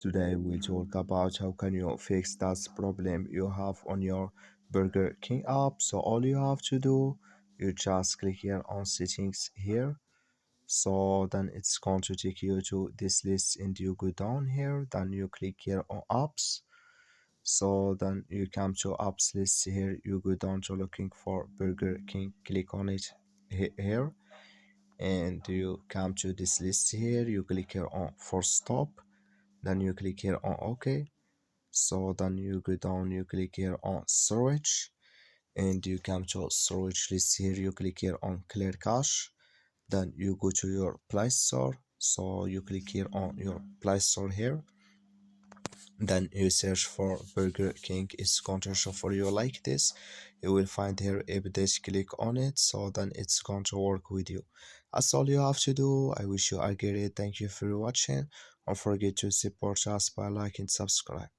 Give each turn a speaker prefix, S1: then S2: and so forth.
S1: Today we talk about how can you fix that problem you have on your Burger King app. So all you have to do, you just click here on settings here. So then it's going to take you to this list and you go down here. Then you click here on apps. So then you come to apps list here. You go down to looking for Burger King. Click on it here and you come to this list here. You click here on force stop. Then you click here on OK. So then you go down, you click here on storage and you come to storage list here. You click here on clear cache. Then you go to your Play Store. So you click here on your Play Store here. Then you search for Burger King. It's going to show for you like this. You will find here update, click on it. So then it's going to work with you. That's all you have to do. I wish you a great. Thank you for watching. Don't forget to support us by liking and subscribe.